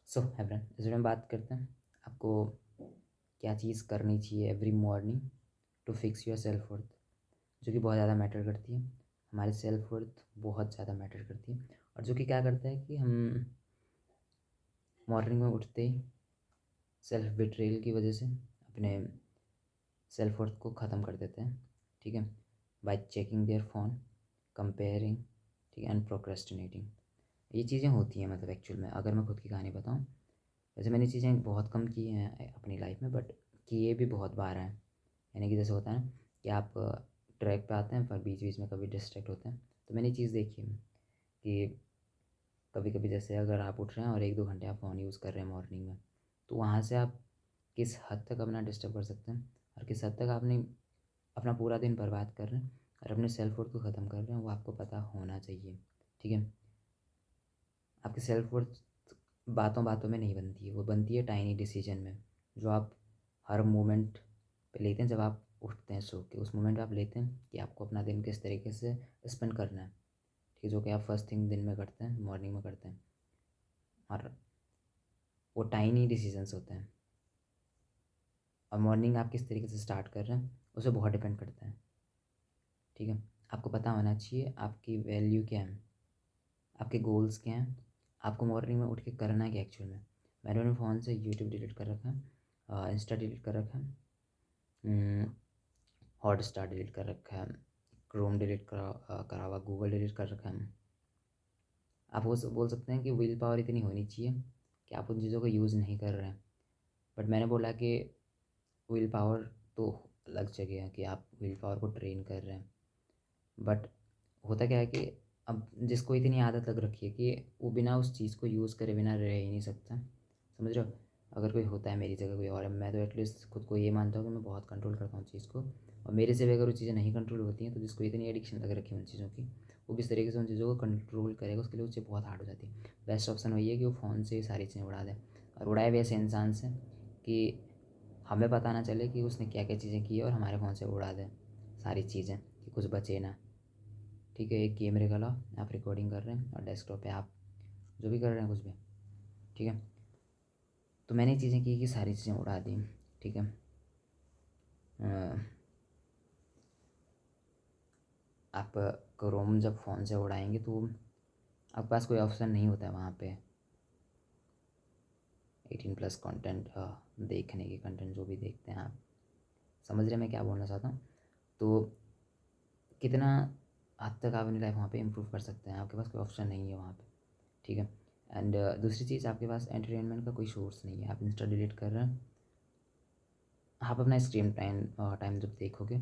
सो है फ्रेंड, इस वीडियो में बात करते हैं आपको क्या चीज़ करनी चाहिए every morning to fix your self worth, जो कि बहुत ज़्यादा मैटर करती है। हमारी सेल्फ वर्थ बहुत ज़्यादा मैटर करती है, और जो कि क्या करता है कि हम मॉर्निंग में उठते ही सेल्फ बिट्रेयल की वजह से अपने सेल्फ वर्थ को ख़त्म कर देते हैं। ठीक है, bye checking there phone, comparing, ठीक है, एंड प्रोक्रेस्टिनेटिंग। ये चीज़ें होती हैं, मतलब एक्चुअल में अगर मैं खुद की कहानी बताऊँ, वैसे मैंने चीज़ें बहुत कम की हैं अपनी लाइफ में, बट किए भी बहुत बार हैं। यानी कि जैसे होता है ना कि आप ट्रैक पे आते हैं पर बीच बीच में कभी डिस्ट्रैक्ट होते हैं। तो मैंने ये चीज़ देखी है कि कभी कभी जैसे अगर आप उठ रहे हैं और 1-2 घंटे आप फ़ोन यूज़ कर रहे हैं मॉर्निंग में, तो वहाँ से आप किस हद तक अपना डिस्टर्ब कर सकते हैं और किस हद तक आपने अपना पूरा दिन बर्बाद कर रहे हैं और अपने सेल्फ वर्थ को ख़त्म कर रहे हैं, वो आपको पता होना चाहिए। ठीक है, आपकी सेल्फ वर्थ बातों बातों में नहीं बनती है, वो बनती है टाइनी डिसीजन में, जो आप हर मोमेंट पे लेते हैं। जब आप उठते हैं सो के, उस मोमेंट पे आप लेते हैं कि आपको अपना दिन किस तरीके से स्पेंड करना है। ठीक है, जो कि आप फर्स्ट थिंग दिन में करते हैं, मॉर्निंग में करते हैं, और वो टाइनी डिसीजंस होते हैं। और मॉर्निंग आप किस तरीके से स्टार्ट कर रहे हैं उसे बहुत डिपेंड करता है। ठीक है, आपको पता होना चाहिए आपकी वैल्यू क्या है, आपके गोल्स क्या हैं, आपको मॉर्निंग में उठ के करना है क्या एक्चुअल में। मैंने अपने फ़ोन से यूट्यूब डिलीट कर रखा है, इंस्टा डिलीट कर रखा है, हॉटस्टार डिलीट कर रखा है, क्रोम डिलीट करा हुआ, गूगल डिलीट कर रखा है। आप वो बोल सकते हैं कि विल पावर इतनी होनी चाहिए कि आप उन चीज़ों को यूज़ नहीं कर रहे हैं, बट मैंने बोला कि विल पावर तो अलग जगह है कि आप विल पावर को ट्रेन कर रहे हैं, बट होता क्या है कि अब जिसको इतनी आदत लग रखी है कि वो बिना उस चीज़ को यूज़ करे बिना रह ही नहीं सकता। समझ रहे हो? अगर कोई होता है मेरी जगह कोई और है, मैं तो एटलीस्ट खुद को ये मानता हूँ कि मैं बहुत कंट्रोल करता हूँ चीज़ को, और मेरे से भी अगर वो चीज़ें नहीं कंट्रोल होती हैं तो जिसको इतनी एडिक्शन लग रखी है उन चीज़ों की, वो किस तरीके से उन चीज़ों को कंट्रोल करेगा, उसके लिए उससे बहुत हार्ड हो जाती है। बेस्ट ऑप्शन वही है कि वो फ़ोन से ये सारी चीज़ें उड़ा दे, और उड़ाए भी ऐसे इंसान से कि हमें पता ना चले कि उसने क्या क्या चीज़ें की है, और हमारे फ़ोन से उड़ा दे सारी चीज़ें कि कुछ बचे ना। ठीक है, एक कैमरे का लो, आप रिकॉर्डिंग कर रहे हैं और डेस्कटॉप पे आप जो भी कर रहे हैं कुछ भी। ठीक है, तो मैंने ये चीज़ें की कि सारी चीज़ें उड़ा दी। ठीक है, आप क्रोम जब फ़ोन से उड़ाएंगे तो आपके पास कोई ऑप्शन नहीं होता है वहाँ पे 18+ कंटेंट देखने की, कंटेंट जो भी देखते हैं आप समझ रहे हैं मैं क्या बोलना चाहता हूँ। तो कितना हद तक आप अपनी लाइफ वहाँ पे इम्प्रूव कर सकते हैं, आपके पास कोई ऑप्शन नहीं है वहाँ पे। ठीक है, एंड दूसरी चीज़, आपके पास एंटरटेनमेंट का कोई सोर्स नहीं है। आप इंस्टा डिलीट कर रहे हैं, आप अपना स्क्रीन टाइम टाइम जब देखोगे,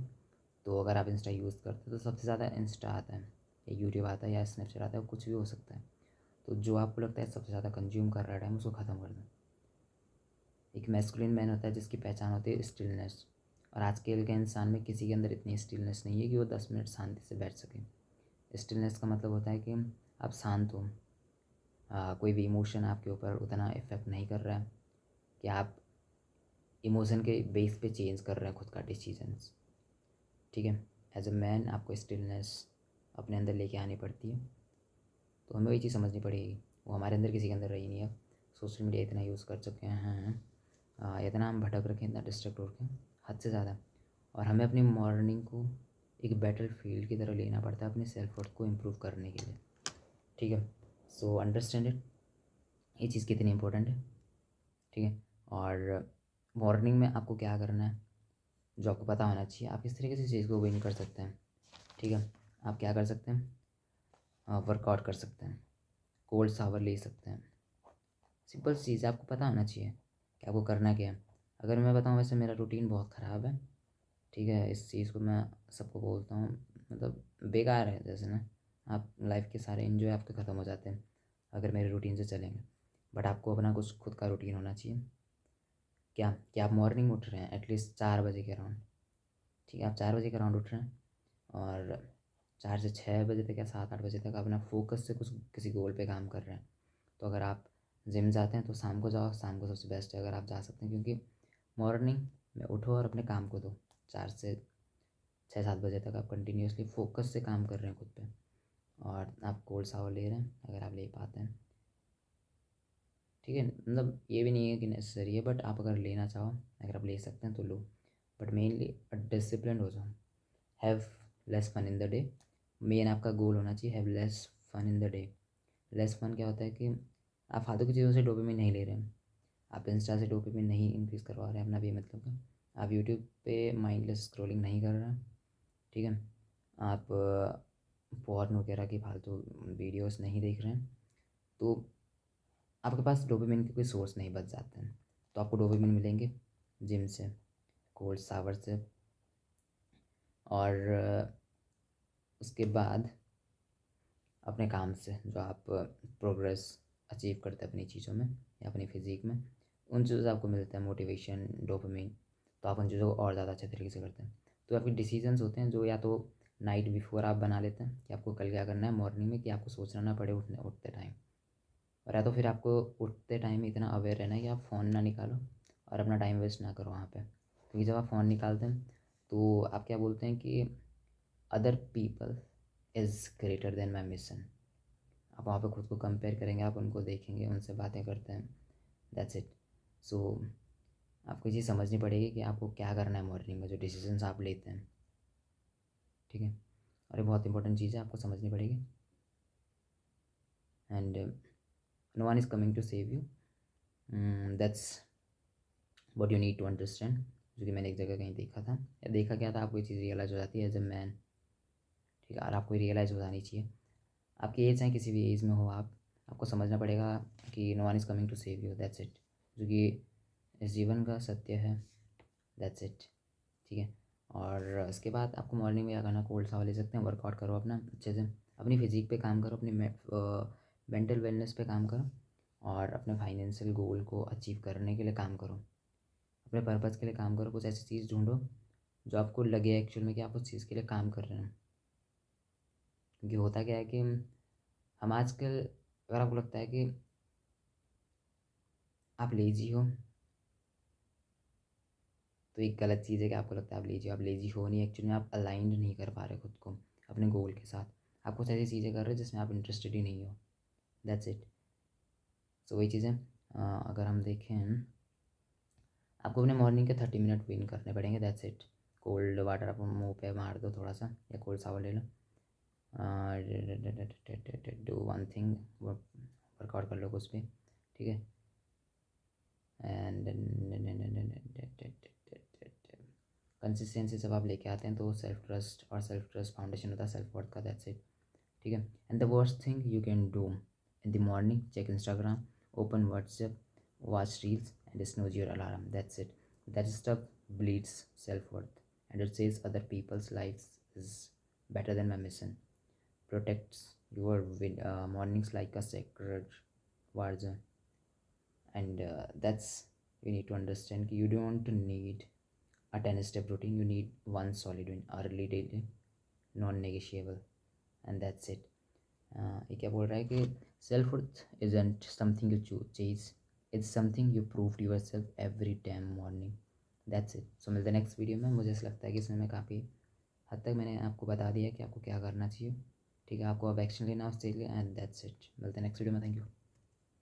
तो अगर आप इंस्टा यूज़ करते हो तो सबसे ज़्यादा इंस्टा आता है या यूट्यूब आता है या स्नैपचैट आता है, कुछ भी हो सकता है। तो जो आपको लगता है सबसे ज़्यादा कंज्यूम कर रहा है टाइम, उसको ख़त्म कर दें। एक मैस्कुलिन मैन होता है जिसकी पहचान होती है स्टिलनेस, और आजकल के इंसान में किसी के अंदर इतनी स्टिलनेस नहीं है कि वो 10 मिनट शांति से बैठ सके। स्टिलनेस का मतलब होता है कि आप शांत हो, कोई भी इमोशन आपके ऊपर उतना इफ़ेक्ट नहीं कर रहा है कि आप इमोशन के बेस पे चेंज कर रहे हैं खुद का डिसीजंस। ठीक है, एज अ मैन आपको स्टिलनेस अपने अंदर लेके आनी पड़ती है। तो हमें वही चीज़ समझनी पड़ेगी, वो हमारे अंदर किसी के अंदर रही नहीं है। सोशल मीडिया इतना यूज़ कर चुके हैं, इतना हम भटक रखे हैं, इतना डिस्ट्रैक्ट हो रखे हैं हद से ज़्यादा, और हमें अपनी मॉर्निंग को एक बैटल फील्ड की तरह लेना पड़ता है अपने सेल्फ वर्थ को इम्प्रूव करने के लिए। ठीक है, सो अंडरस्टैंड इट, ये चीज़ कितनी इंपॉर्टेंट है। ठीक है, और मॉर्निंग में आपको क्या करना है जो आपको पता होना चाहिए, आप किस तरीके से चीज़ को विन कर सकते हैं। ठीक है, आप क्या कर सकते हैं, वर्कआउट कर सकते हैं, कोल्ड शावर ले सकते हैं। सिंपल चीज़ है, आपको पता होना चाहिए कि आपको करना क्या है। अगर मैं बताऊँ, वैसे मेरा रूटीन बहुत ख़राब है। ठीक है, इस चीज़ को मैं सबको बोलता हूँ, मतलब बेकार है। जैसे ना आप लाइफ के सारे एंजॉय आपके ख़त्म हो जाते हैं अगर मेरे रूटीन से चलेंगे, बट आपको अपना कुछ खुद का रूटीन होना चाहिए। क्या कि आप मॉर्निंग उठ रहे हैं एटलीस्ट 4 बजे के अराउंड। ठीक है, आप 4 बजे के अराउंड उठ रहे हैं, और 4 से 6 बजे तक या 7-8 बजे तक अपना फोकस से कुछ किसी गोल पे काम कर रहे हैं। तो अगर आप जिम जाते हैं तो शाम को जाओ, शाम को सबसे बेस्ट है अगर आप जा सकते हैं, क्योंकि मॉर्निंग में उठो और अपने काम को दो। 4 से 6-7 बजे तक आप कंटिन्यूसली फोकस से काम कर रहे हैं खुद पे, और आप कोल्ड शावर ले रहे हैं अगर आप ले पाते हैं। ठीक है, मतलब ये भी नहीं है कि नेसेसरी है, बट आप अगर लेना चाहो, अगर आप ले सकते हैं तो लो, बट मेनली डिसिप्लिन हो जाओ। Have less fun in the day, main आपका गोल होना चाहिए have less fun in the day. Less fun क्या होता है कि आप फालतू की चीज़ों से डोपामिन नहीं ले रहे हैं, आप इंस्टा से डोपामिन नहीं इंक्रीज़ करवा रहे हैं अपना, बेमतलब का आप यूट्यूब पे माइंडलेस स्क्रॉलिंग नहीं कर रहे हैं, ठीक है, आप पॉर्न वगैरह की फालतू वीडियोस नहीं देख रहे हैं, तो आपके पास डोपामिन के कोई सोर्स नहीं बच जाते हैं। तो आपको डोपामिन मिलेंगे जिम से, कोल्ड शावर से, और उसके बाद अपने काम से, जो आप प्रोग्रेस अचीव करते हैं अपनी चीज़ों में या अपनी फिज़ीक में, उन चीज़ों से आपको मिलता है मोटिवेशन, डोपामिन। तो आप उन चीज़ों को और ज़्यादा अच्छे तरीके से करते हैं। तो आपके डिसीजंस होते हैं जो या तो नाइट बिफोर आप बना लेते हैं कि आपको कल क्या करना है मॉर्निंग में, कि आपको सोचना ना पड़े उठते टाइम, और या तो फिर आपको उठते टाइम इतना अवेयर रहना है कि आप फ़ोन ना निकालो और अपना टाइम वेस्ट ना करो वहाँ पे, क्योंकि जब आप फ़ोन निकालते हैं तो आप क्या बोलते हैं कि other people is greater than my mission. आप वहाँ पे खुद को कंपेयर करेंगे, आप उनको देखेंगे, उनसे बातें करते हैं, दैट्स इट। सो आपको ये चीज़ समझनी पड़ेगी कि आपको क्या करना है मॉर्निंग में, जो डिसीजंस आप लेते हैं, ठीक है, और ये बहुत इंपॉर्टेंट चीज़ है, आपको समझनी पड़ेगी। And no one is coming to save you, that's what you need to understand. जो कि मैंने एक जगह कहीं देखा था, या देखा क्या था, आपको ये चीज़ रियलाइज़ हो जाती है एज ए मैन, ठीक है, और आपको रियलाइज़ हो जानी चाहिए। आपकी एज चाहे किसी भी एज में हो, आपको समझना पड़ेगा कि no one is coming to save you, that's it, जो कि इस जीवन का सत्य है, दैट्स इट, ठीक है। और उसके बाद आपको मॉर्निंग में क्या करना, कोल्ड शावर ले सकते हैं, वर्कआउट करो अपना अच्छे से, अपनी फिज़ीक पे काम करो, अपनी मेंटल वेलनेस पे काम करो, और अपने फाइनेंशियल गोल को अचीव करने के लिए काम करो, अपने पर्पज़ के लिए काम करो। कुछ ऐसी चीज़ ढूंढो जो आपको लगे एक्चुअल में कि आप उस चीज़ के लिए काम कर रहे हैं। क्योंकि होता क्या है कि हम आजकल, अगर आपको लगता है कि आप लेज़ी हो, तो एक गलत चीज़ है कि आपको लगता है आप लेज़ी हो नहीं, एक्चुअली में आप अलाइंड नहीं कर पा रहे खुद को अपने गोल के साथ। आप कुछ ऐसी चीज़ें कर रहे हो जिसमें आप इंटरेस्टेड ही नहीं हो, दैट्स इट। सो वही चीज़ें अगर हम देखें, आपको अपने मॉर्निंग के 30 मिनट विन करने पड़ेंगे, दैट्स इट। कोल्ड वाटर आप मुँह पे मार दो थोड़ा सा, या कोल्ड शावर ले लो, डू वन थिंग, वर्कआउट कर लो कुछ भी, ठीक है। एंड कंसिस्टेंसी जब आप लेके आते हैं तो सेल्फ ट्रस्ट, और सेल्फ ट्रस्ट फाउंडेशन होता है सेल्फ वर्थ का, दैट्स इट, ठीक है। And the worst thing you can do in the morning, check Instagram, open WhatsApp, watch reels, and snooze your alarm, that's it. That stuff bleeds self-worth, and it says other people's lives is better than my mission. Protects your mornings like a sacred war zone. And that's, you need to understand you don't need a 10-step routine, you need one solid one, early daily, non-negotiable, and that's it. ये क्या बोल रहा है कि self worth isn't something you chase, it's something you prove to yourself every time morning, that's it. So मिलते हैं next video में। मुझे ऐसा लगता है कि इसमें मैं काफ़ी हद तक मैंने आपको बता दिया कि आपको क्या करना चाहिए, ठीक है, आपको अब एक्शन लेना उससे लिए, एंड दैट्स इट। मिलते हैं नेक्स्ट वीडियो में, थैंक यू।